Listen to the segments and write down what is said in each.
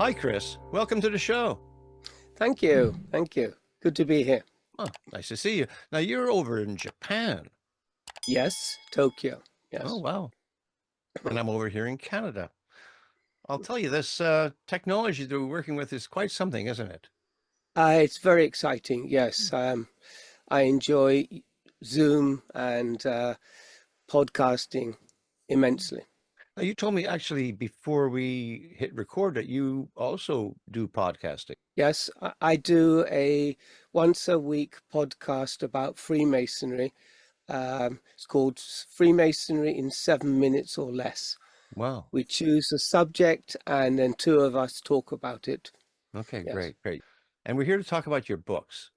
Hi, Chris. Welcome to the show. Thank you. Thank you. Good to be here. Oh, nice to see you. Now, you're over in Japan. Yes, Tokyo. Oh, Yes. wow. And I'm over here in Canada. I'll tell you, this technology that we're working with is quite something, isn't it? It's very exciting. Yes. I enjoy Zoom and podcasting immensely. Now, you told me actually before we hit record that you also do podcasting. Yes, I do a once a week podcast about Freemasonry. It's called Freemasonry in 7 minutes or less. Wow. We choose a subject and then two of us talk about it. Okay, Yes. great, great. And we're here to talk about your books,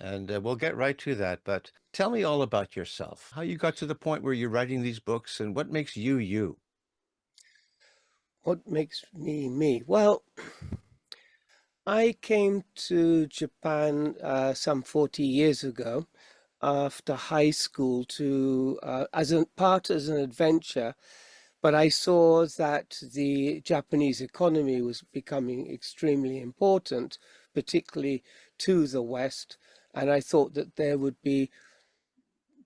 and we'll get right to that. But tell me all about yourself, how you got to the point where you're writing these books and what makes you you. What makes me me? Well, I came to Japan some 40 years ago after high school to as an adventure, but I saw that the Japanese economy was becoming extremely important, particularly to the West, and I thought that there would be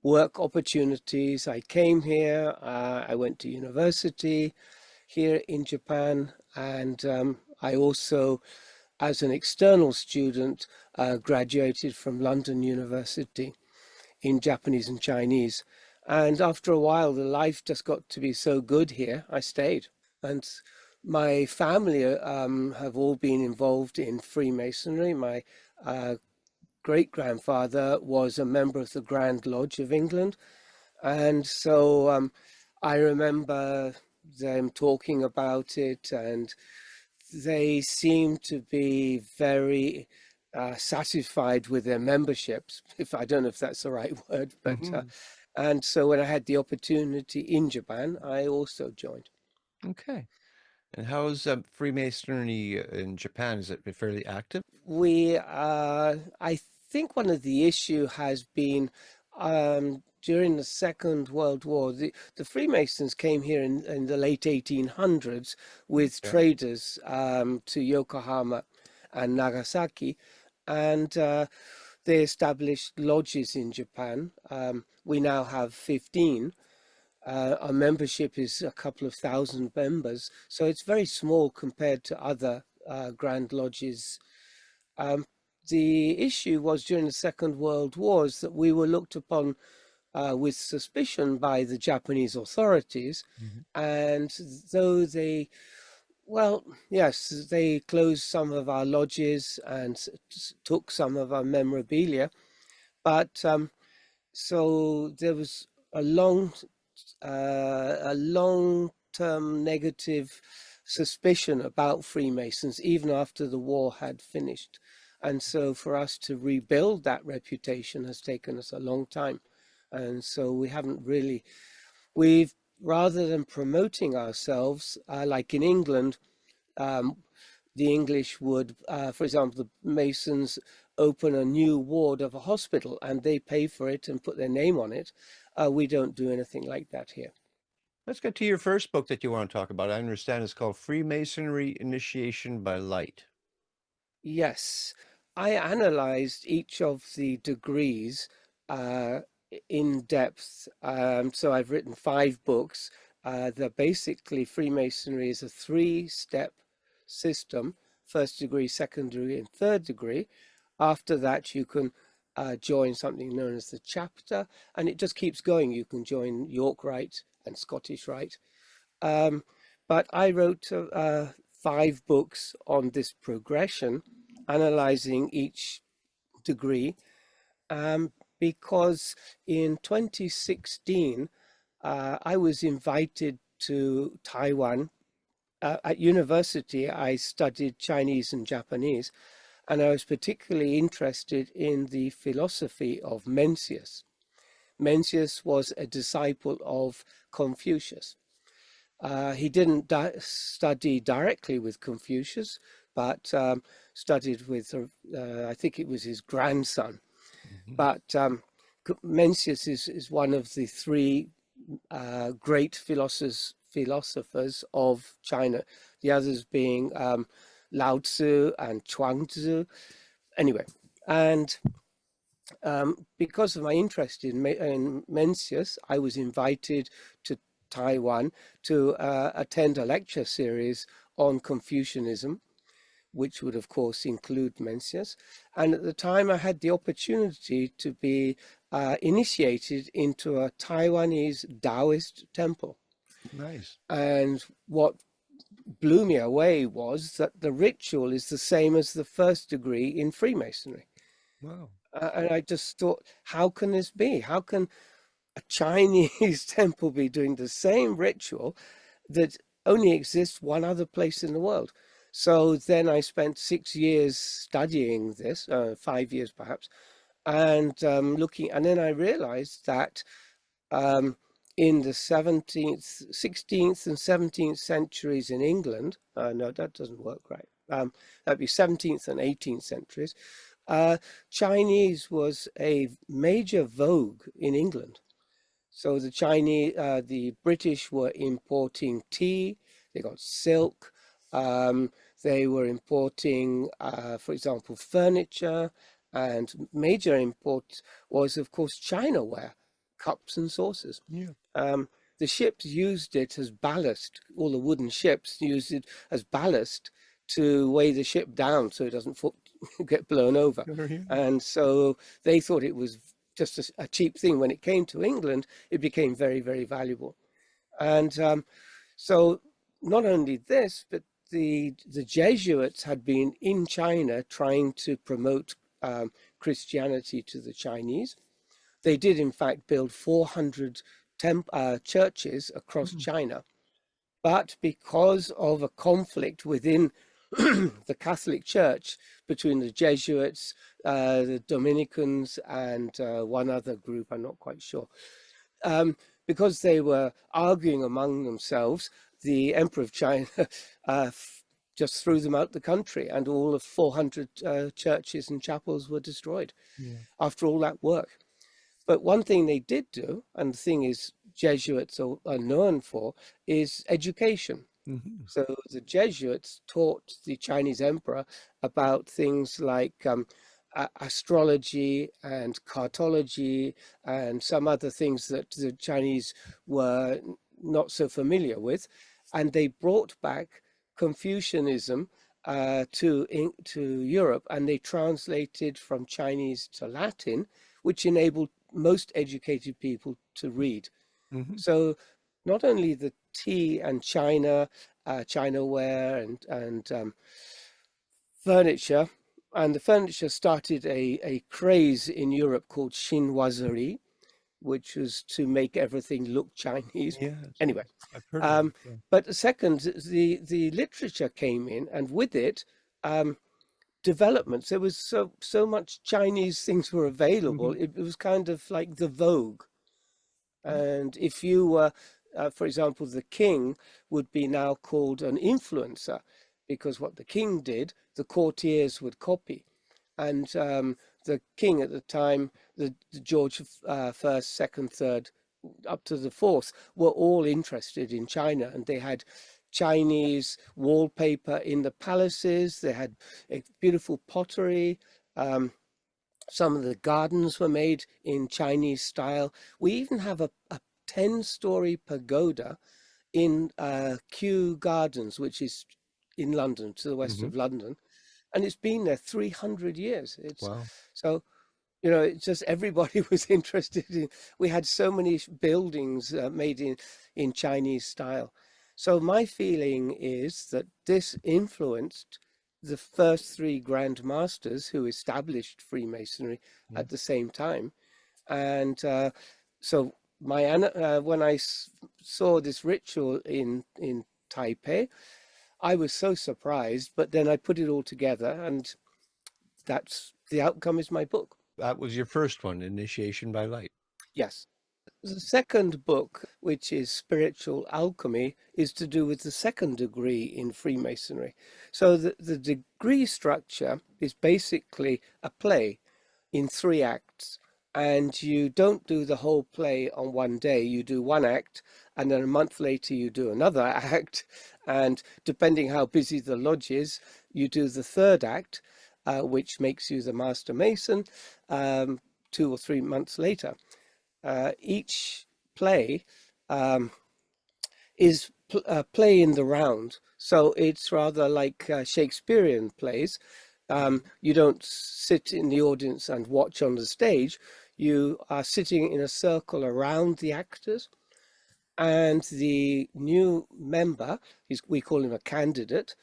work opportunities. I came here, I went to university here in Japan, and I also, as an external student, graduated from London University in Japanese and Chinese. And after a while, the life just got to be so good here, I stayed. And my family have all been involved in Freemasonry. My uh, great grandfather was a member of the Grand Lodge of England. And so I remember them talking about it, and they seem to be very satisfied with their memberships. If I don't know if that's the right word, but Hmm. and so when I had the opportunity in Japan, I also joined. Okay. And how's Freemasonry in Japan? Is it fairly active? I think one of the issue has been during the Second World War, the Freemasons came here in the late 1800s with Yeah. traders to Yokohama and Nagasaki, and they established lodges in Japan. We now have 15. Our membership is a couple of thousand members, so it's very small compared to other Grand Lodges. um, the issue was during the Second World Wars that we were looked upon with suspicion by the Japanese authorities, Mhm. and though they, well, yes, they closed some of our lodges and took some of our memorabilia, but so there was a long-term negative suspicion about Freemasons even after the war had finished. And so for us to rebuild that reputation has taken us a long time. And so we haven't really, we've, rather than promoting ourselves, like in England, um, the English would, for example, the Masons open a new ward of a hospital and they pay for it and put their name on it. We don't do anything like that here. Let's get to your first book that you want to talk about. I understand it's called Freemasonry Initiation by Light. Yes, I analyzed each of the degrees uh, in depth. So I've written 5 books. That basically Freemasonry is a 3-step system: first degree, second degree, and third degree. After that, you can join something known as the chapter, and it just keeps going. You can join York Rite and Scottish Rite. Um, but I wrote 5 books on this progression, analyzing each degree, because in 2016 I was invited to Taiwan. At university, I studied Chinese and Japanese, and I was particularly interested in the philosophy of Mencius. Mencius was a disciple of Confucius. He didn't study directly with Confucius, but studied with, I think it was his grandson. Mhm. But Mencius is one of the 3 great philosophers of China, the others being Lao Tzu and Chuangzi. Anyway, and because of my interest in Mencius, I was invited to Taiwan to attend a lecture series on Confucianism, which would, of course, include Mencius. And at the time, I had the opportunity to be initiated into a Taiwanese Taoist temple. Nice. And what blew me away was that the ritual is the same as the first degree in Freemasonry. Wow. And I just thought, how can this be? How can a Chinese temple be doing the same ritual that only exists one other place in the world? So then I spent 6 years studying this, 5 years perhaps, and looking, and then I realized that um, in the 17th, 16th and 17th centuries in England, no, that doesn't work right. That'd be 17th and 18th centuries. Chinese was a major vogue in England. So the British were importing tea, they got silk, they were importing, for example, furniture, and major import was, of course, Chinaware, cups and saucers. Yeah. The ships used it as ballast. All the wooden ships used it as ballast to weigh the ship down so it doesn't get blown over. Sure, yeah. And so they thought it was just a cheap thing. When it came to England, it became very, very valuable. And so not only this, but the Jesuits had been in China trying to promote Christianity to the Chinese. They did, in fact, build 400 churches across China. But because of a conflict within the Catholic Church between the Jesuits, the Dominicans, and one other group, I'm not quite sure, because they were arguing among themselves, the Emperor of China just threw them out the country, and all of 400 churches and chapels were destroyed after all that work. But one thing they did do, and the thing is Jesuits are known for, is education. Mm-hmm. So the Jesuits taught the Chinese emperor about things like astrology and cartology and some other things that the Chinese were not so familiar with. And they brought back Confucianism to Europe, and they translated from Chinese to Latin, which enabled most educated people to read. Mm-hmm. So not only the tea and Chinaware and furniture, and the furniture started a craze in Europe called chinoiserie, which was to make everything look Chinese. Yes, Anyway, I've heard of it. Yeah. but second, the literature came in, and with it, developments. There was so much Chinese things were available. Mm-hmm. It was kind of like the vogue. And if you were, for example, the king would be now called an influencer, because what the king did, the courtiers would copy. And the king at the time, the George first, second, third, up to the fourth, were all interested in China, and they had Chinese wallpaper in the palaces. They had a beautiful pottery. Some of the gardens were made in Chinese style. We even have a 10-story pagoda in Kew Gardens, which is in London, to the west Mm-hmm. of London, and it's been there 300 years. Wow. So, it's just everybody was interested in. We had so many buildings made in Chinese style. So my feeling is that this influenced the first three Grand Masters who established Freemasonry at the same time. And so when I saw this ritual in Taipei, I was so surprised, but then I put it all together, and that's the outcome is my book. That was your first one, Initiation by Light. Yes. The second book, which is Spiritual Alchemy, is to do with the second degree in Freemasonry. So the degree structure is basically a play in 3 acts. and you don't do the whole play on one day. You do one act, and then a month later you do another act, and depending how busy the lodge is, you do the third act, which makes you the master mason 2 or 3 months later. Each play um, is play in the round. So it's rather like Shakespearean plays. You don't sit in the audience and watch on the stage. You are sitting in a circle around the actors, and the new member, we call him a candidate.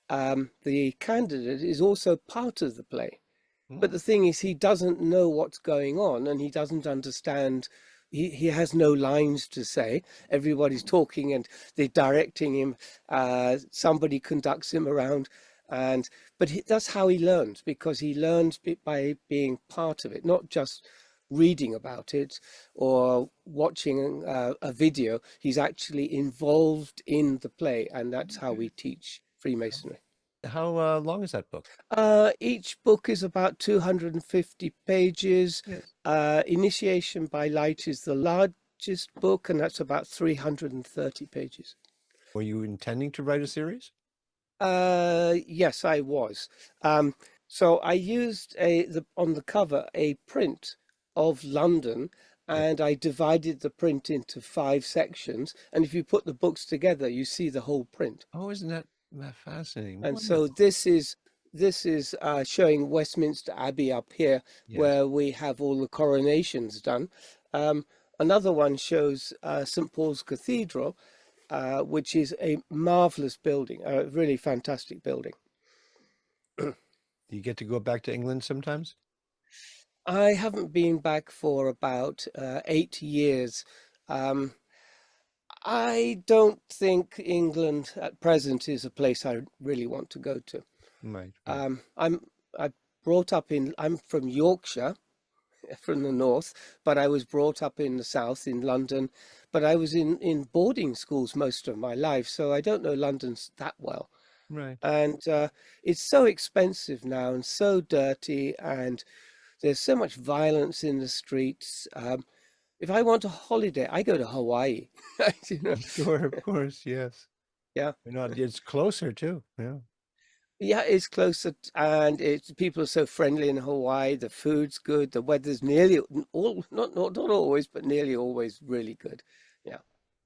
The candidate is also part of the play. But the Mm. thing is, he doesn't know what's going on, and he doesn't understand. He has no lines to say. Everybody's talking and they're directing him. Somebody conducts him around. And but that's how he learns, because he learns by being part of it, not just reading about it or watching a video. He's actually involved in the play, and that's how we Okay. teach Freemasonry. How long is that book? Each book is about 250 pages. Yes. Initiation by Light is the largest book, and that's about 330 pages. Were you intending to write a series? Yes, I was. Um, so I used on the cover a print of London, Yeah. and I divided the print into 5 sections. And if you put the books together, you see the whole print. Oh, isn't that fascinating? And so Wonderful. this is showing Westminster Abbey up here, Yes. where we have all the coronations done. Um, Another one shows St. Paul's Cathedral, which is a marvelous building, a really fantastic building. Do you get to go back to England sometimes? I haven't been back for about 8 years. Um, I don't think England at present is a place I really want to go to. Right, right. I brought up in. I'm from Yorkshire, from the north, but I was brought up in the south in London. But I was in boarding schools most of my life, so I don't know London that well. Right. And it's so expensive now and so dirty, and there's so much violence in the streets. If I want a holiday, I go to Hawaii. You know, Sure, of course, yes. yeah. You know, it's closer too. Yeah. Yeah, it's closer, and it's people are so friendly in Hawaii. The food's good. The weather's nearly all not always, but nearly always really good. Yeah.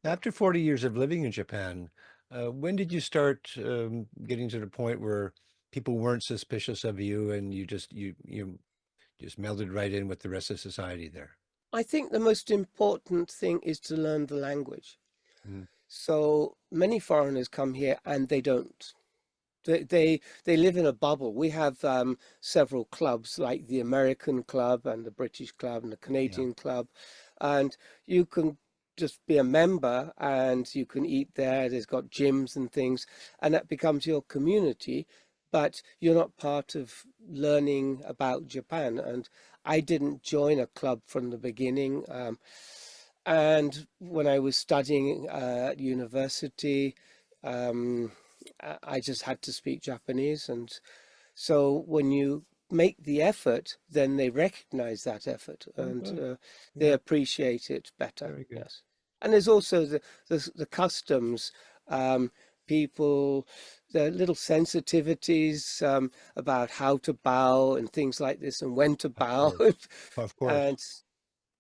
After 40 years of living in Japan, when did you start getting to the point where people weren't suspicious of you and you just melded right in with the rest of society there? I think the most important thing is to learn the language. Mm. So many foreigners come here and they don't. They live in a bubble. We have several clubs like the American Club and the British Club and the Yeah. Canadian Club, and you can just be a member and you can eat there. There's got gyms and things, and that becomes your community, but you're not part of learning about Japan. And I didn't join a club from the beginning. And when I was studying at university, um, I just had to speak Japanese. And so when you make the effort, then they recognize that effort, Oh, and good. they Yeah, appreciate it better. very good. Yes. And there's also the customs, um, people, the little sensitivities about how to bow and things like this, and when to Of bow. course. Of course. And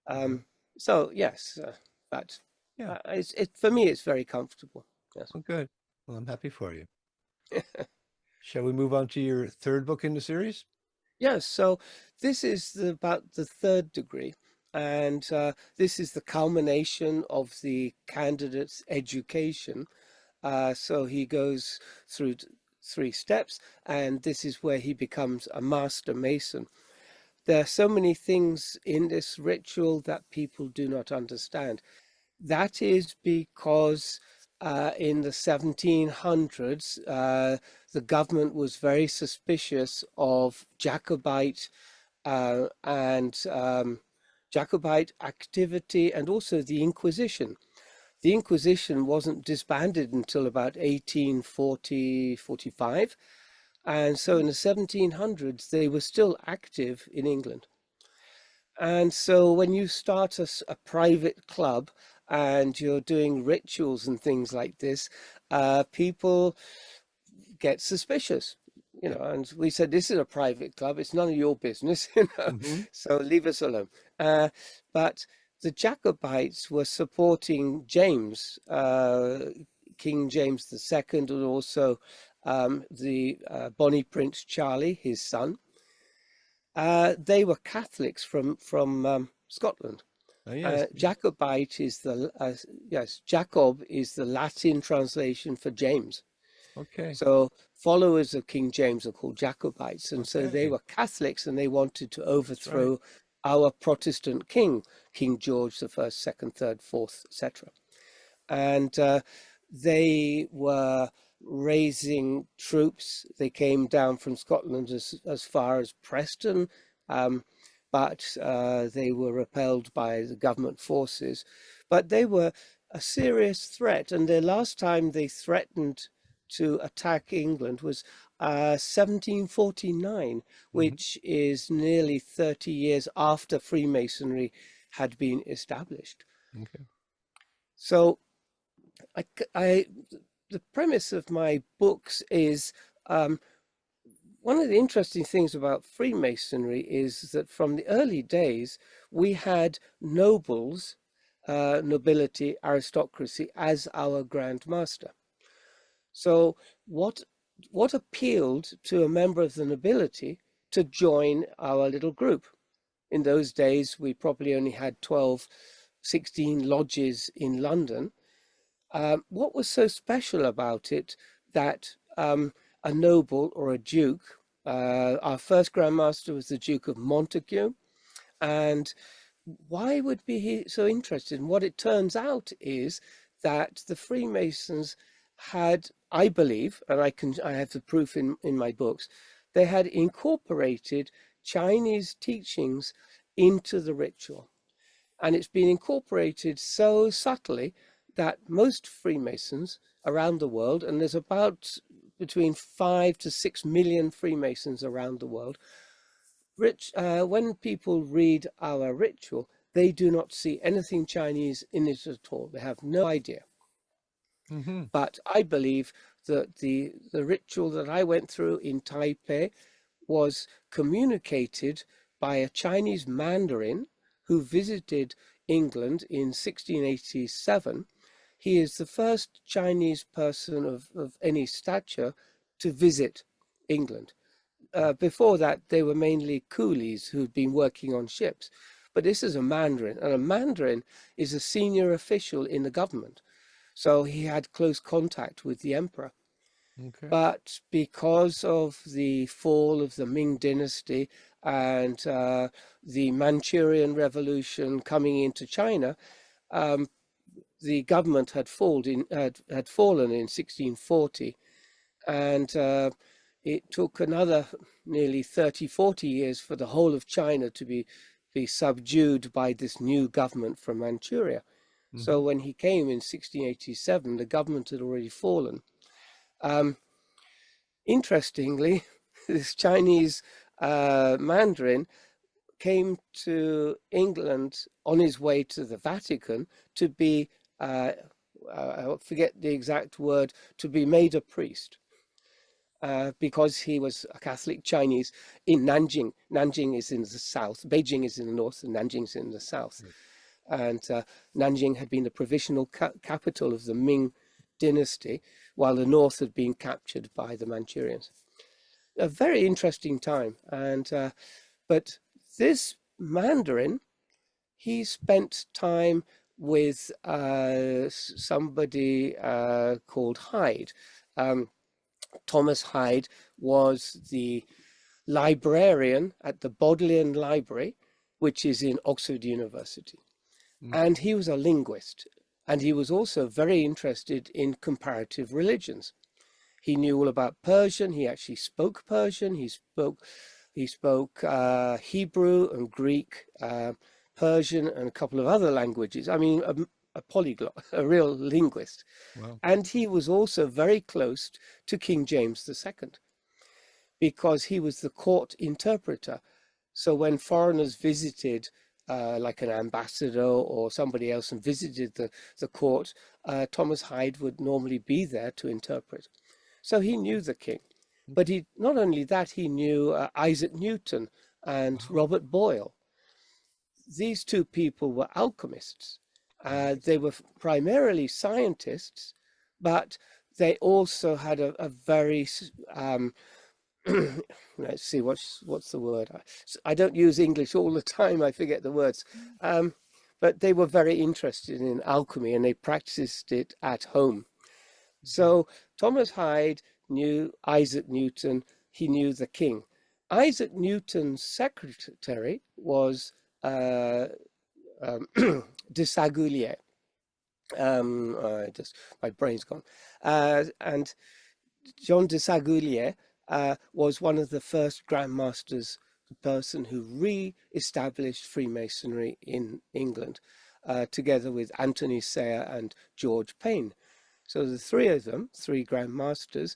Yeah. um, so, yes, but Yeah. for me, it's very comfortable. Yes. Well, good. Well, I'm happy for you. Shall we move on to your third book in the series? Yes. So this is about the third degree, and this is the culmination of the candidate's education. So he goes through 3 steps, and this is where he becomes a master mason. There are so many things in this ritual that people do not understand. That is because in the 1700s, the government was very suspicious of and Jacobite activity, and also the Inquisition. The Inquisition wasn't disbanded until about 1840, 45. And so in the 1700s, they were still active in England. And so when you start a private club and you're doing rituals and things like this, people get suspicious, Yep. and we said, this is a private club, it's none of your business, Hmm. so leave us alone. But the Jacobites were supporting James, King James II, and also the Bonnie Prince Charlie, his son. They were Catholics from Scotland. Oh, yes. Jacobite is yes, Jacob is the Latin translation for James. Okay. So followers of King James are called Jacobites, and so they Okay. were Catholics, and they wanted to That's right. overthrow our Protestant king, King George the First, Second, Third, Fourth, etc. And they were raising troops. They came down from Scotland as far as Preston, um, but they were repelled by the government forces. But they were a serious threat, and the last time they threatened to attack England was 1749, Hmm. which is nearly 30 years after Freemasonry had been established. Okay. So I, I, the premise of my books is one of the interesting things about Freemasonry is that from the early days, we had nobles, nobility, aristocracy as our grand master. So what appealed to a member of the nobility to join our little group? In those days, we probably only had 12, 16 lodges in London. What was so special about it that a noble or a duke, our first Grand Master was the Duke of Montague, and why would be he so interested? And what it turns out is that the Freemasons had, I believe, and I have the proof in my books, they had incorporated Chinese teachings into the ritual. And it's been incorporated so subtly that most Freemasons around the world, and there's about between 5 to 6 million Freemasons around the world, when people read our ritual, they do not see anything Chinese in it at all. They have no idea. Hmm. But I believe that the ritual that I went through in Taipei was communicated by a Chinese Mandarin who visited England in 1687. He is the first Chinese person of any stature to visit England. Before that, they were mainly coolies who'd been working on ships. But this is a Mandarin, and a Mandarin is a senior official in the government. So he had close contact with the emperor. Okay. But because of the fall of the Ming dynasty and the Manchurian Revolution coming into China, um, the government had fallen in 1640, and it took another nearly 30, 40 years for the whole of China to be subdued by this new government from Manchuria. So Hmm. when he came in 1687, the government had already fallen. Um, Interestingly, this Chinese Mandarin came to England on his way to the Vatican to be, I forget the exact word, to be made a priest. Because he was a Catholic Chinese in Nanjing. Nanjing is in the south, Beijing is in the north, and Nanjing is in the south. Right. And Nanjing had been the provisional capital of the Ming dynasty, while the north had been captured by the Manchurians. A very interesting time. And but this Mandarin, he spent time with somebody called Hyde. Um, Thomas Hyde was the librarian at the Bodleian Library, which is in Oxford University. Okay. And he was a linguist. And he was also very interested in comparative religions. He knew all about Persian. He actually spoke Persian. He spoke Hebrew and Greek, Persian, and a couple of other languages. I mean, a polyglot, a real linguist. Wow. And he was also very close to King James II because he was the court interpreter. So when foreigners visited, like an ambassador or somebody else, and visited the court, Thomas Hyde would normally be there to interpret. So he knew the king. But he not only that, he knew Isaac Newton and Wow. Robert Boyle. These two people were alchemists. Right. They were primarily scientists, but they also had a very let's see what's the word. I don't use English all the time. I forget the words. But they were very interested in alchemy and they practiced it at home. So Thomas Hyde knew Isaac Newton. He knew the king. Isaac Newton's secretary was de Sagulier. My brain's gone. And John de Sagulier was one of the first Grand Masters, the person who re-established Freemasonry in England, together with Anthony Sayer and George Payne. So the three of them, three Grand Masters,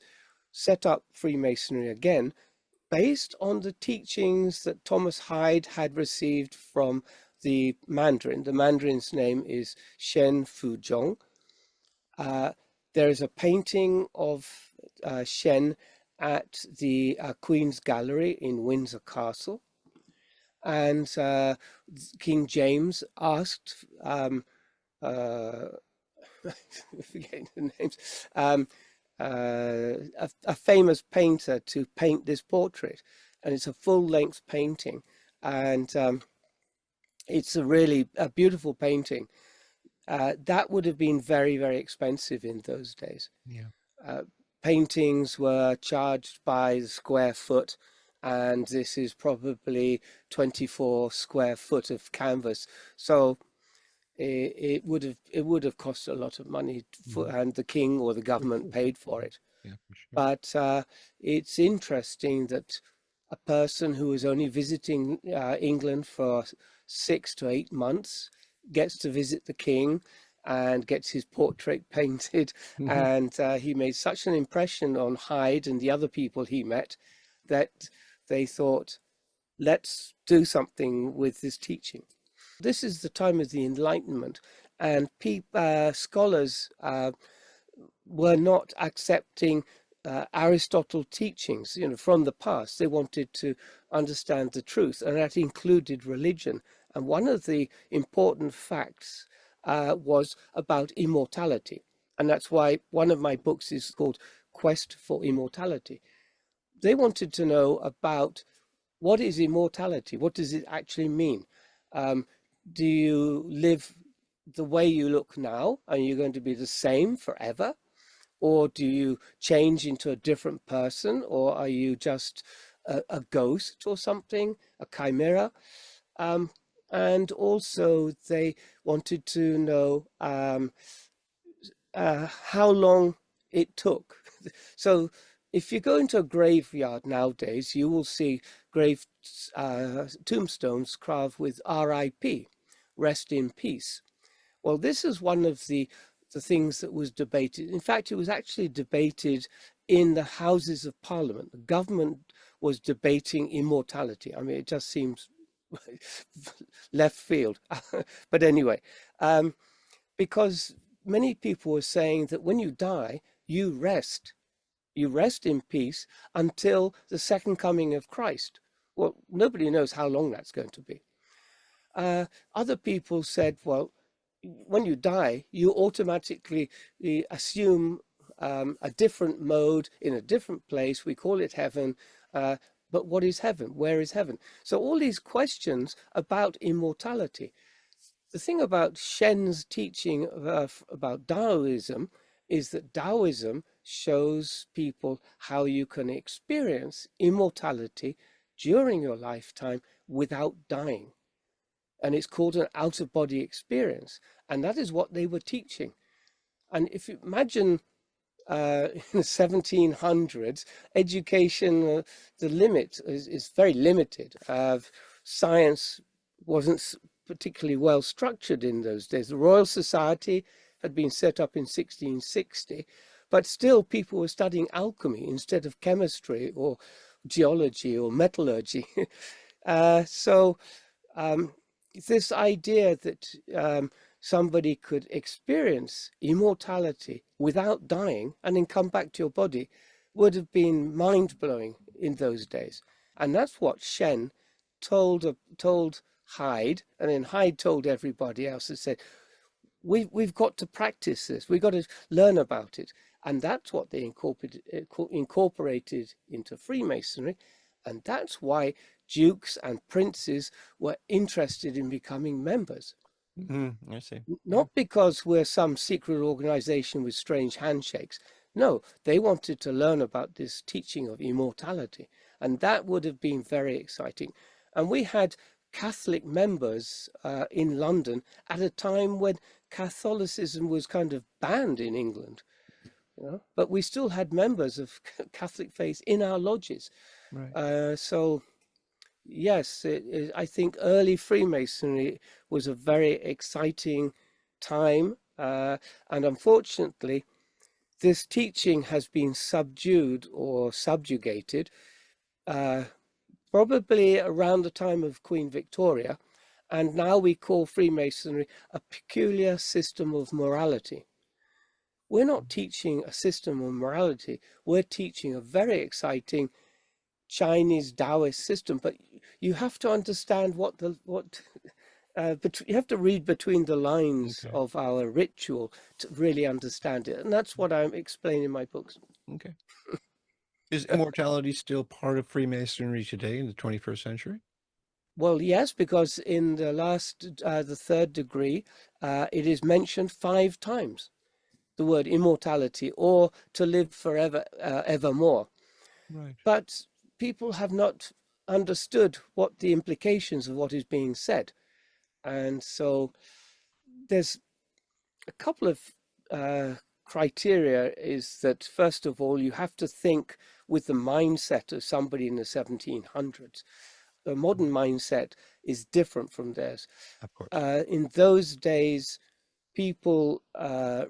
set up Freemasonry again, based on the teachings that Thomas Hyde had received from the Mandarin. The Mandarin's name is Shen Fuzhong. There is a painting of Shen at the Queen's Gallery in Windsor Castle. And King James asked, forgetting the names, a famous painter to paint this portrait. And it's a full-length painting. And it's a beautiful painting. That would have been very, very expensive in those days. Yeah. Paintings were charged by the square foot, and this is probably 24 square foot of canvas. So it would have cost a lot of money, and the king or the government paid for it. Yeah, for sure. But it's interesting that a person who is only visiting England for 6 to 8 months gets to visit the king and gets his portrait painted. And he made such an impression on Hyde and the other people he met that they thought, let's do something with this teaching. This is the time of the Enlightenment, and scholars were not accepting Aristotle teachings, from the past. They wanted to understand the truth, and that included religion. And one of the important facts was about immortality. And that's why one of my books is called Quest for Immortality. They wanted to know about what is immortality? What does it actually mean? Do you live the way you look now and you're going to be the same forever? Or do you change into a different person? Or are you just a ghost or something, a chimera? And also they wanted to know how long it took. So if you go into a graveyard nowadays, you will see tombstones carved with RIP, rest in peace. Well, this is one of the things that was debated. In fact, it was actually debated in the Houses of Parliament. The government was debating immortality. I mean, it just seems left field. But anyway, because many people were saying that when you die, you rest in peace until the second coming of Christ. Well, nobody knows how long that's going to be. Other people said, well, when you die, you automatically assume a different mode in a different place. We call it heaven. But what is heaven? Where is heaven? So all these questions about immortality. The thing about Shen's teaching about Taoism is that Taoism shows people how you can experience immortality during your lifetime without dying. And it's called an out-of-body experience. And that is what they were teaching. And if you imagine in the 1700s, education, the limit is very limited. Science wasn't particularly well structured in those days. The Royal Society had been set up in 1660, but still people were studying alchemy instead of chemistry or geology or metallurgy. So um, this idea that somebody could experience immortality without dying and then come back to your body would have been mind-blowing in those days. And that's what Shen told Hyde, and then Hyde told everybody else and said, we've got to practice this. We've got to learn about it. And that's what they incorporated into Freemasonry. And that's why dukes and princes were interested in becoming members. I see. Yeah. Not because we're some secret organization with strange handshakes. No, they wanted to learn about this teaching of immortality. And that would have been very exciting. And we had Catholic members in London at a time when Catholicism was kind of banned in England. You know? But we still had members of Catholic faith in our lodges. Right. So yes, I think early Freemasonry was a very exciting time. And unfortunately, this teaching has been subdued or subjugated probably around the time of Queen Victoria. And now we call Freemasonry a peculiar system of morality. We're not teaching a system of morality. We're teaching a very exciting Chinese Taoist system, but you have to understand you have to read between the lines of our ritual to really understand it, and that's what I'm explaining in my books. Okay. Is immortality still part of Freemasonry today in the 21st century? Well, yes, because in the third degree, it is mentioned 5 times, the word immortality, or to live forever, evermore. Right. But people have not understood what the implications of what is being said. And so there's a couple of criteria. Is that, first of all, you have to think with the mindset of somebody in the 1700s. The modern mindset is different from theirs. Of course. In those days, people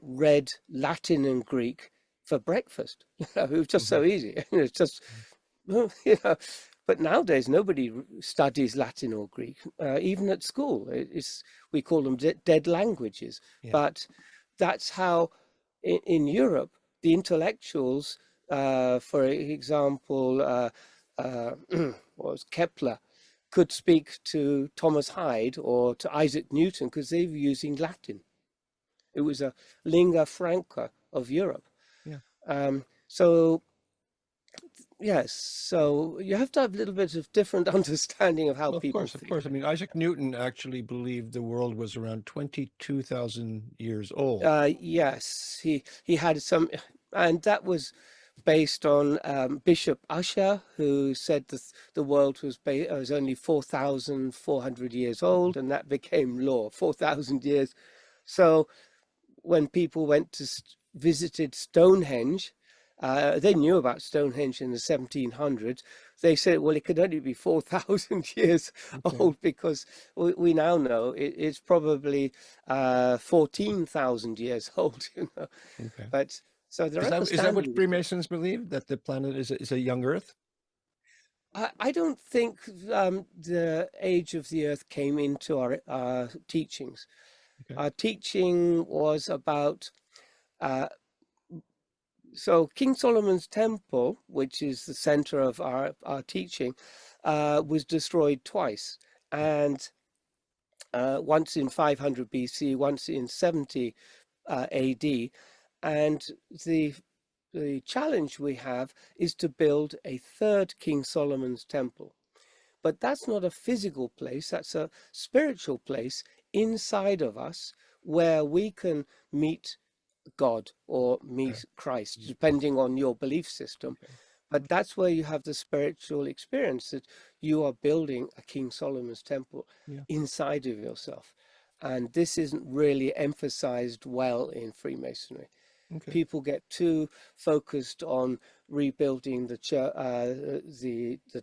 read Latin and Greek for breakfast. It was just so easy. It's just, but nowadays nobody studies Latin or Greek, even at school. We call them dead languages. Yeah. But that's how in Europe, the intellectuals, for example, was Kepler, could speak to Thomas Hyde or to Isaac Newton because they were using Latin. It was a lingua franca of Europe. Yeah. So yes, so you have to have a little bit of different understanding of how people Of course. I mean, Isaac Newton actually believed the world was around 22,000 years old. Yes, he had some, and that was based on Bishop Ussher, who said that the world was only 4,400 years old, and that became law, 4,000 years. So when people visited Stonehenge, they knew about Stonehenge in the 1700s. They said, well, it could only be 4,000 years old, because we now know it's probably 14,000 years old. But so there is that what Freemasons believe, that the planet is a young Earth? I don't think the age of the Earth came into our teachings. Our teaching was about so King Solomon's temple, which is the center of our teaching, was destroyed twice, and once in 500 BC, once in 70 AD. And the challenge we have is to build a third King Solomon's temple. But that's not a physical place, that's a spiritual place inside of us where we can meet God or meet Christ, depending on your belief system. But that's where you have the spiritual experience, that you are building a King Solomon's temple inside of yourself. And this isn't really emphasized well in Freemasonry. People get too focused on rebuilding the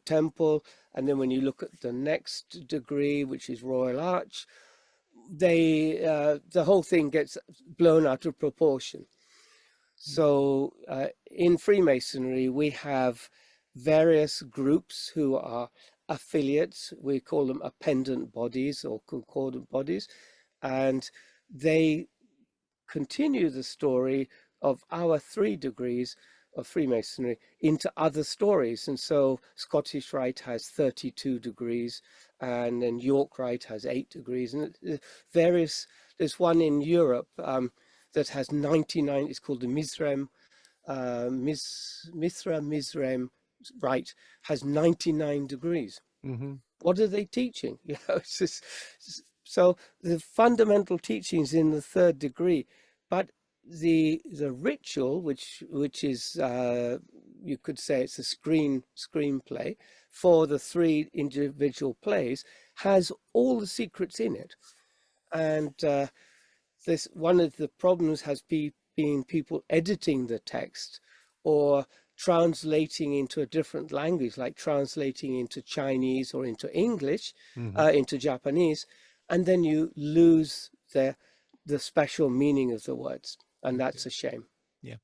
temple, and then when you look at the next degree, which is Royal Arch, the whole thing gets blown out of proportion. So in Freemasonry, we have various groups who are affiliates, we call them appendant bodies or concordant bodies, and they continue the story of our 3 degrees of Freemasonry into other stories. And so Scottish Rite has 32 degrees, and then York Rite has 8 degrees, and various, there's one in Europe that has 99, it's called the Mizrem, Mithra Mizrem Rite, has 99 degrees. Hmm. What are they teaching? It's just, so the fundamental teachings in the 3rd degree, but the ritual, which is you could say it's a screenplay for the 3 individual plays, has all the secrets in it, and this one of the problems has been people editing the text or translating into a different language, like translating into Chinese or into English, Hmm. into Japanese, and then you lose the special meaning of the words, and Okay. that's a shame. Yeah.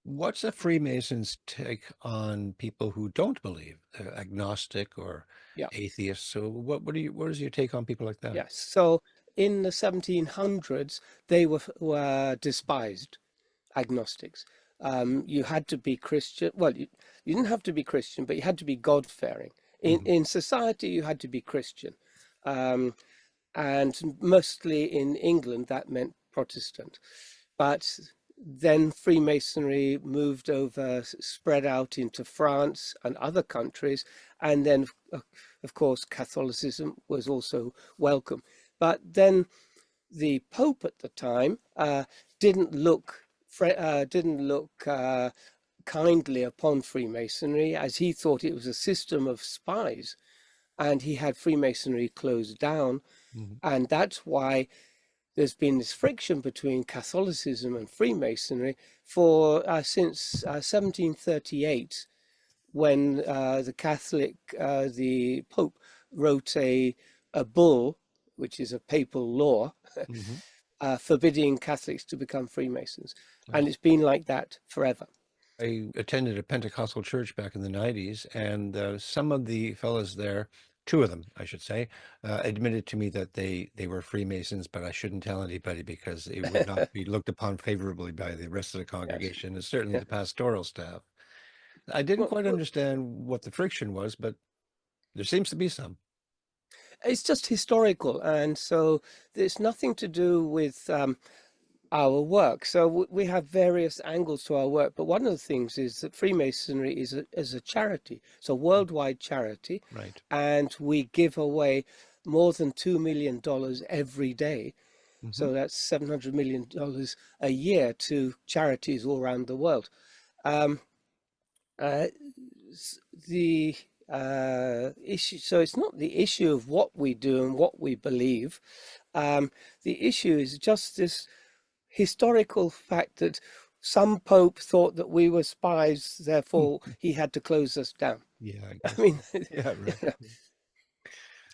What's a Freemason's take on people who don't believe, agnostic or Yeah, atheists? So what is your take on people like that? yes. So in the 1700s, they were despised, agnostics. You had to be Christian. Well, you didn't have to be Christian, but you had to be God-fearing. Hmm. In society, you had to be Christian. Um, and mostly in England, that meant Protestant. But then Freemasonry moved over, spread out into France and other countries, and then, of course, Catholicism was also welcome. But then the Pope at the time didn't look kindly upon Freemasonry, as he thought it was a system of spies, and he had Freemasonry closed down. Hmm. And that's why there's been this friction between Catholicism and Freemasonry for since 1738, when the Pope wrote a bull, which is a papal law, Hmm. forbidding Catholics to become Freemasons. I And it's been like that forever. I attended a Pentecostal church back in the 90s, and some of the fellows there, two of them, I should say, admitted to me that they were Freemasons, but I shouldn't tell anybody because it would not be looked upon favorably by the rest of the Yes. congregation, and certainly Yeah. the pastoral staff. I didn't Well, quite understand what the friction was, but there seems to be some. it's just historical, and so there's nothing to do with our work. So we have various angles to our work, but one of the things is that Freemasonry is a charity, it's a worldwide charity, Right. and we give away more than $2 million every day. Hmm. So that's $700 million a year to charities all around the world. Um, uh, the issue, so it's not the issue of what we do and what we believe. The issue is just this historical fact that some pope thought that we were spies, therefore he had to close us down. Yeah, I I guess mean, so. Yeah, you right. know,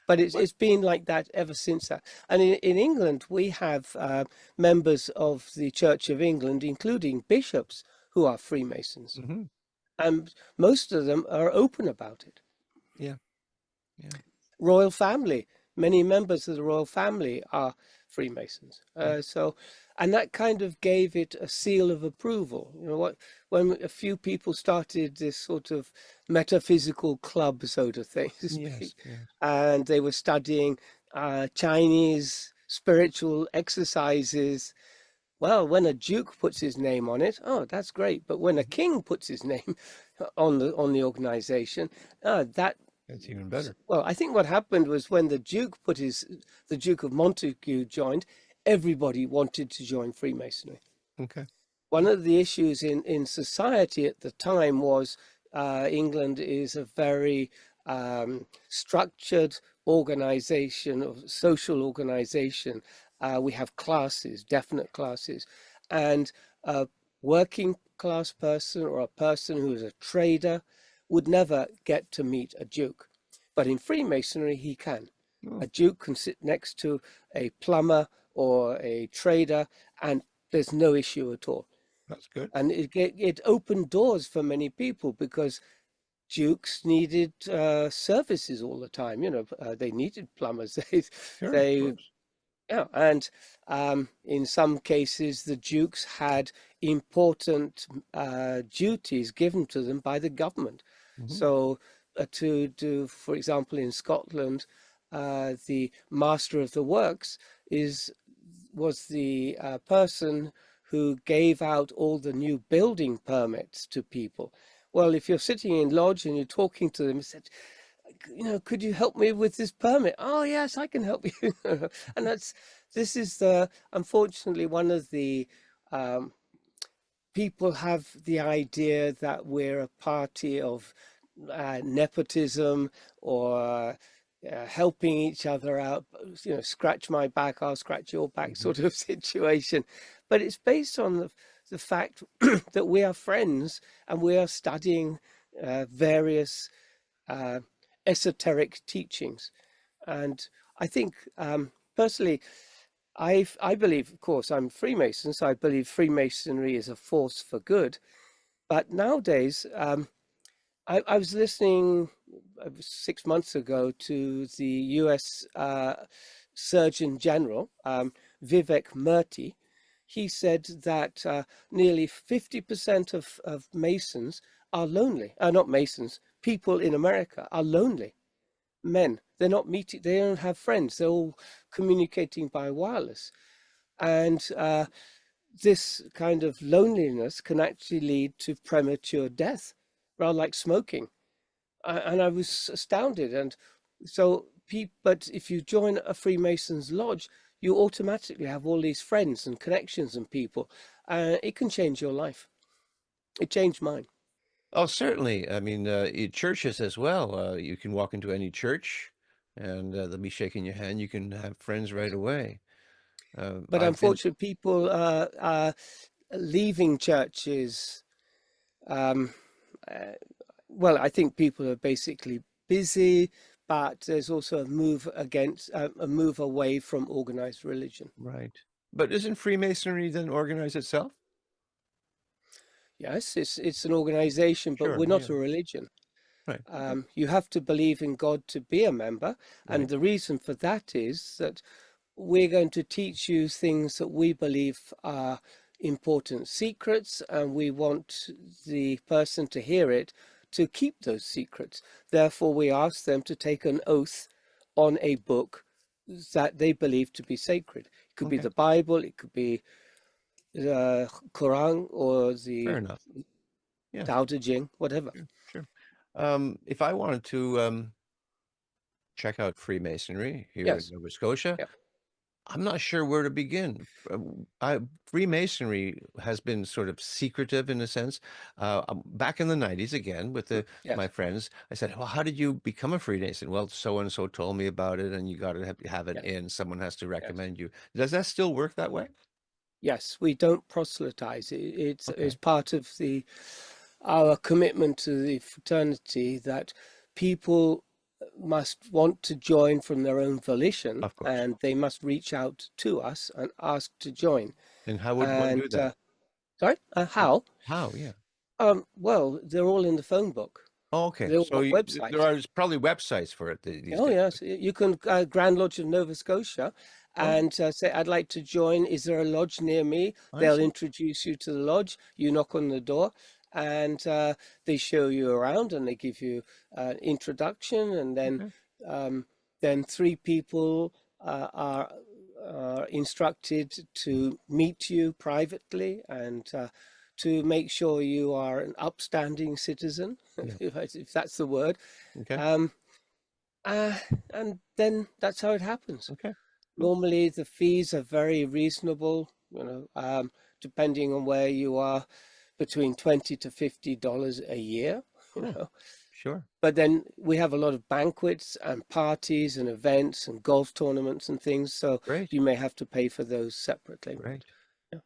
but What? it's been like that ever since that. And in England, we have members of the Church of England, including bishops, who are Freemasons, Hmm. and most of them are open about it. Yeah, yeah. Royal family, many members of the royal family are Freemasons. Mm. And that kind of gave it a seal of approval. You know what? When a few people started this sort of metaphysical club, so to Yes, speak, yes. and they were studying Chinese spiritual exercises. Well, when a duke puts his name on it, oh, that's great. But when a Mhm. king puts his name on the organization, that That's even better. well, I think what happened was when the Duke of Montagu joined, everybody wanted to join Freemasonry. Okay. One of the issues in society at the time was England is a very structured organization, of social organization. We have classes, definite classes, and a working class person or a person who is a trader would never get to meet a duke. But in Freemasonry, he can. A Oh, duke can sit next to a plumber or a trader, and there's no issue at all. that's good. And it opened doors for many people because dukes needed services all the time. You know, they needed plumbers. Sure, of They course. Yeah, and in some cases, the dukes had important duties given to them by the government. Hmm. So, to do, for example, in Scotland, the master of the works is was the person who gave out all the new building permits to people. Well, if you're sitting in lodge and you're talking to them, he said, you know, could you help me with this permit? Oh, yes, I can help you. And this is unfortunately, one of the um, people have the idea that we're a party of nepotism or helping each other out, you know, scratch my back, I'll scratch your back Hmm. sort of situation. But it's based on the fact that we are friends and we are studying various uh, esoteric teachings. And I think personally, I believe, of course, I'm Freemason, so I believe Freemasonry is a force for good. But nowadays, I was listening 6 months ago to the U.S. Surgeon General, Vivek Murthy. He said that nearly 50% of Masons are lonely. Not Masons, people in America are lonely. Men, they're not meeting, they don't have friends, they're all communicating by wireless. And this kind of loneliness can actually lead to premature death, rather like smoking. And I was astounded. And so, but if you join a Freemasons lodge, you automatically have all these friends and connections and people. It can change your life. It changed mine. Oh, certainly. I mean, churches as well. You can walk into any church and they'll be shaking your hand. You can have friends right away. But I've been, unfortunately, people are leaving churches. Um, uh, well, I think people are basically busy, but there's also a move against a move away from organized religion. right. But isn't Freemasonry then organized itself? Yes, it's an organization, but Sure, we're yeah. not a religion. Right. Okay. You have to believe in God to be a member, and Right. the reason for that is that we're going to teach you things that we believe are important secrets, and we want the person to hear it to keep those secrets. Therefore, we ask them to take an oath on a book that they believe to be sacred. It could be Okay. the Bible, it could be the Quran, or Fair the enough. Yeah. Tao Te Ching, whatever. Sure. Sure. If I wanted to check out Freemasonry here in Yes. Nova Scotia, Yeah. I'm not sure where to begin. Freemasonry has been sort of secretive in a sense. Back in the 90s, again, with my Yes. friends, I said, well, how did you become a Freemason? Well, so and so told me about it, and you got to have it Yes. in. Someone has to Yes. recommend you. Does that still work that way? Yes, we don't proselytize. It's Okay. part of the our commitment to the fraternity that people must want to join from their own volition, Of course. and they must reach out to us and ask to join. And how would one And do that? sorry, how? How? Yeah. Well, they're all in the phone book. Oh, okay. They're all So on there websites. are probably websites for it these Oh days. yes, you can Grand Lodge of Nova Scotia, Oh, and say, "I'd like to join. Is there a lodge near me?" I They'll see. introduce you to the lodge. You knock on the door, and they show you around, and they give you an introduction, and Okay. um, then three people are instructed to meet you privately and to make sure you are an upstanding citizen, Yeah. if that's the word. Okay. Um, uh, and then that's how it happens. Okay. Cool. Normally, the fees are very reasonable, depending on where you are, between $20 to $50 a year, you Oh, know. sure. But then we have a lot of banquets and parties and events and golf tournaments and things, so Great. you may have to pay for those separately. Great. Yeah,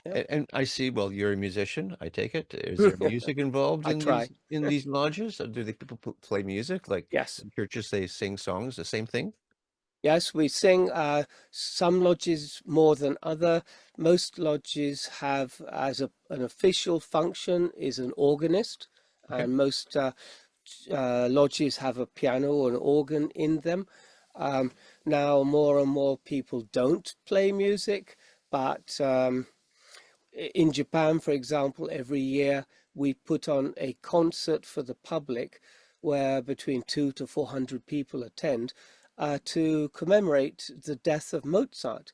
yeah. And I see, well, you're a musician, I take it. Is there music involved I try. in these lodges? Or do they people play music like Yes. in churches they sing songs, the same thing? Yes, we sing. Some lodges more than other. Most lodges have, as an official function, is an organist, Okay. and most lodges have a piano or an organ in them. Um, Now more and more people don't play music, but in Japan, for example, every year we put on a concert for the public where between 200 to 400 people attend to commemorate the death of Mozart.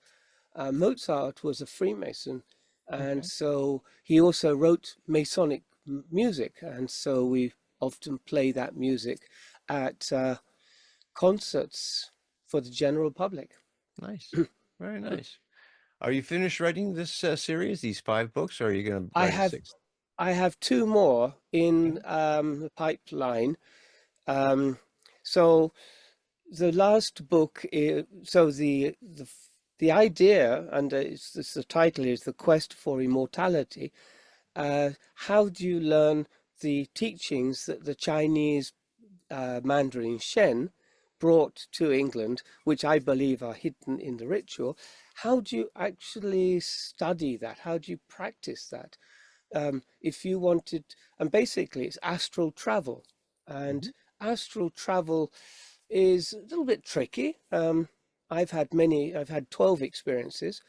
Mozart was a Freemason, and Okay. so he also wrote Masonic music, and so we often play that music at concerts for the general public. Nice. Very nice. Are you finished writing this series, these 5 books, or are you going to I write a have sixth? I have two more Okay. in the pipeline. Um, so the last book is, so the idea, and it's the title is The Quest for Immortality. How do you learn the teachings that the Chinese Mandarin Shen brought to England, which I believe are hidden in the ritual? How do you actually study that? How do you practice that? If you wanted, and basically it's astral travel. And Mhm. astral travel is a little bit tricky. I've had 12 experiences,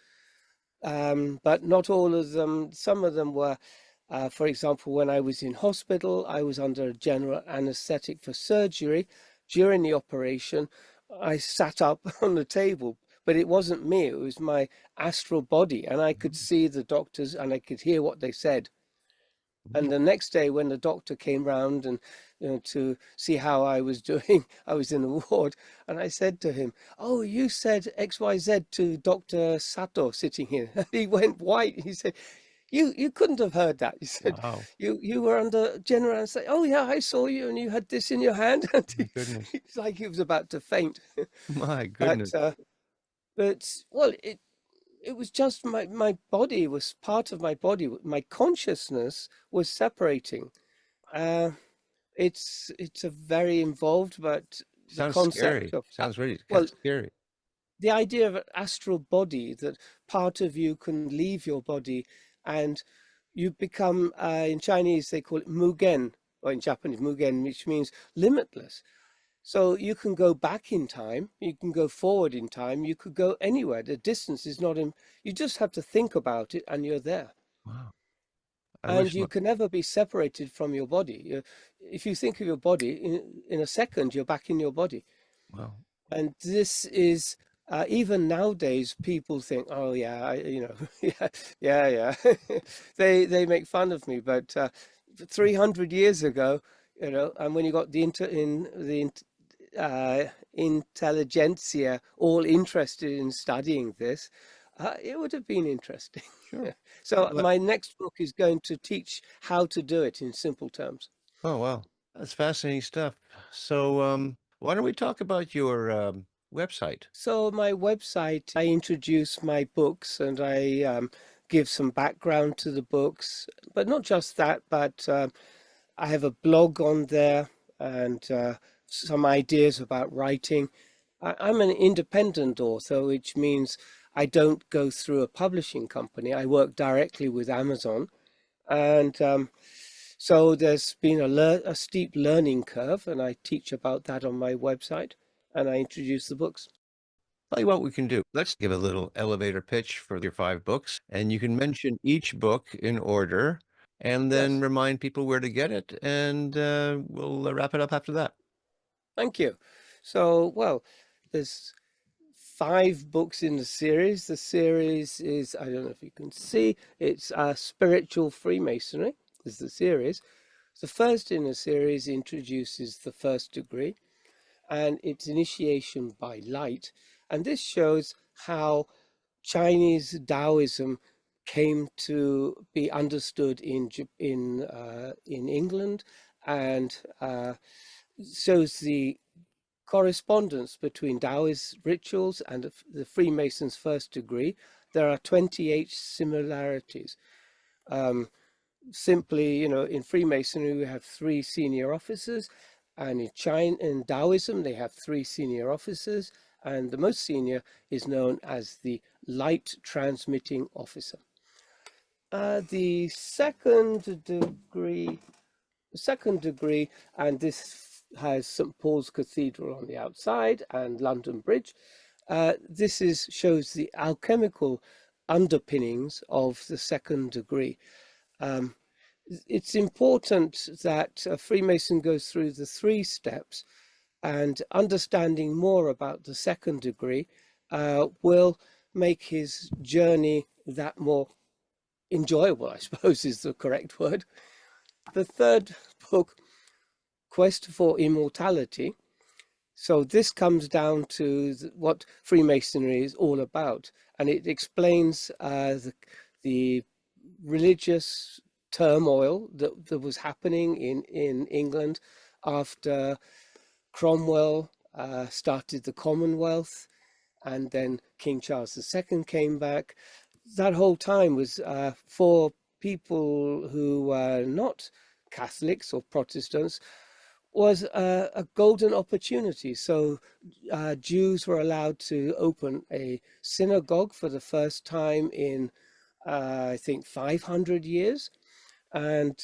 but not all of them. Some of them were, for example, when I was in hospital, I was under general anesthetic for surgery. During the operation, I sat up on the table, but it wasn't me, it was my astral body, and I could see the doctors and I could hear what they said. And Mhm. the next day, when the doctor came round and to see how I was doing, I was in the ward, and I said to him, "Oh, you said XYZ to Dr. Sato sitting here." And he went white. He said, "You couldn't have heard that." He said, Wow. "You were under general anesthetic." "Oh yeah, I saw you, and you had this in your hand." And My goodness. it's like he was about to faint. My But goodness. well, it was just my body was part of my body. My consciousness was separating. Uh, it's a very involved, but the Sounds concept scary. of Sounds really kind well, of scary. the idea of an astral body, that part of you can leave your body and you become in Chinese they call it mugen, or in Japanese mugen, which means limitless. So you can go back in time, you can go forward in time, you could go anywhere. The distance is not in, you just have to think about it and you're there. Wow. I And wish you my, can never be separated from your body. If you think of your body, in a second, you're back in your body. wow. And this is, even nowadays, people think, oh, yeah, yeah, yeah, yeah. They make fun of me. But 300 years ago, and when you got uh, intelligentsia all interested in studying this, it would have been interesting. Sure. So Well, my next book is going to teach how to do it in simple terms. oh, wow. That's fascinating stuff. So, why don't we talk about your website? So my website, I introduce my books and I give some background to the books, but not just that, but I have a blog on there and some ideas about writing. I'm an independent author, which means I don't go through a publishing company. I work directly with Amazon. And so there's been a steep learning curve, and I teach about that on my website and I introduce the books. Tell you what we can do. Let's give a little elevator pitch for your 5 books, and you can mention each book in order and then Yes, remind people where to get it, and we'll wrap it up after that. thank you. So, well, there's 5 books in the series. The series is, I don't know if you can see, it's Spiritual Freemasonry is the series. The first in the series introduces the first degree and its initiation by light. And this shows how Chinese Taoism came to be understood in England, and shows the correspondence between Taoist rituals and the Freemasons' first degree. There are 28 similarities. Um, Simply, in Freemasonry, we have 3 senior officers, and in Taoism, they have 3 senior officers, and the most senior is known as the light transmitting officer. The second degree second degree, and this has St. Paul's Cathedral on the outside and London Bridge. This shows the alchemical underpinnings of the second degree. It's important that a Freemason goes through the 3 steps, and understanding more about the second degree will make his journey that more enjoyable, I suppose is the correct word. The third book, Quest for Immortality. So this comes down to what Freemasonry is all about, and it explains the religious turmoil that was happening in England after Cromwell started the Commonwealth, and then King Charles II came back. That whole time was for people who were not Catholics or Protestants, was a golden opportunity. So Jews were allowed to open a synagogue for the first time in, I think, 500 years. And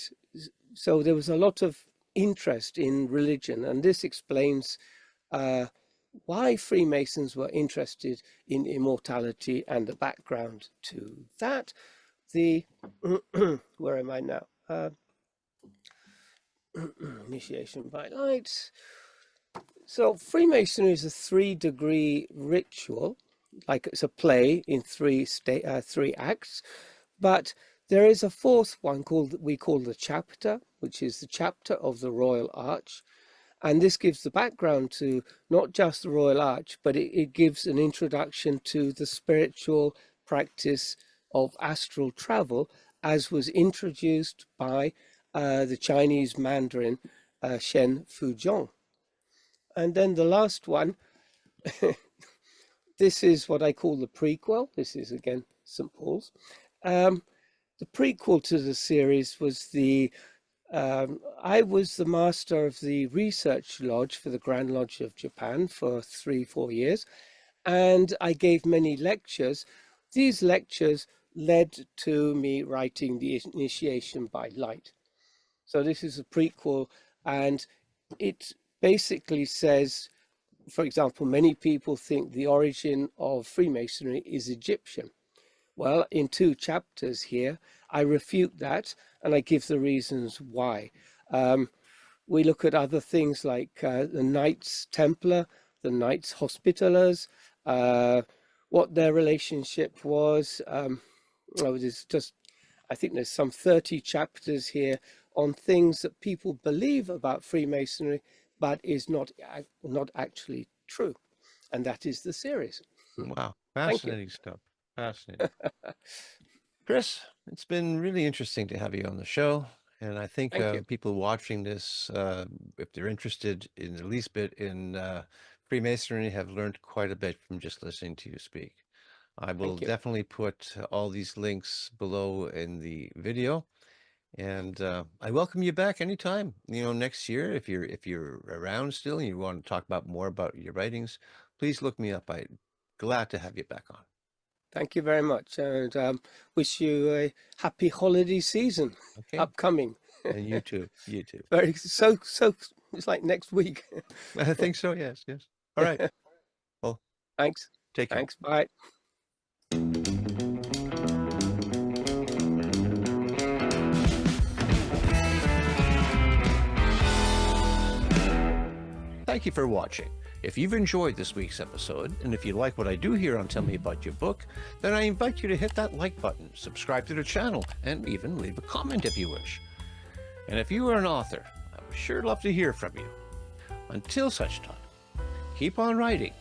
so there was a lot of interest in religion. And this explains why Freemasons were interested in immortality and the background to that. Where am I now? Initiation by light. So Freemasonry is a 3-degree ritual, like it's a play in 3 acts, but there is a 4th one we call the chapter, which is the chapter of the Royal Arch. And this gives the background to not just the Royal Arch, but it gives an introduction to the spiritual practice of astral travel, as was introduced by the Chinese Mandarin Shen Fuzhong. And then the last one, this is what I call the prequel. This is again St. Paul's. The prequel to the series was I was the master of the research lodge for the Grand Lodge of Japan for 3-4 years, and I gave many lectures. These lectures led to me writing the Initiation by Light. So this is a prequel, and it basically says, for example, many people think the origin of Freemasonry is Egyptian. Well, in 2 chapters here, I refute that, and I give the reasons why. We look at other things like the Knights Templar, the Knights Hospitallers, what their relationship was. I think there's some 30 chapters here on things that people believe about Freemasonry, but is not actually true. And that is the series. Wow, fascinating stuff. Fascinating. Chris, it's been really interesting to have you on the show. And I think people watching this, if they're interested in the least bit in Freemasonry, have learned quite a bit from just listening to you speak. I will definitely put all these links below in the video. And I welcome you back anytime, next year, if you're around still and you want to talk more about your writings, please look me up. I'm glad to have you back on. Thank you very much, and wish you a happy holiday season upcoming. And you too. You too. So it's like next week. I think so. Yes. All right. Well, thanks. Take care. Thanks. Bye. Thank you for watching. If you've enjoyed this week's episode, and if you like what I do here on Tell Me About Your Book, then I invite you to hit that like button, subscribe to the channel, and even leave a comment if you wish. And if you are an author, I would sure love to hear from you. Until such time, keep on writing,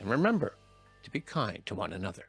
and remember to be kind to one another.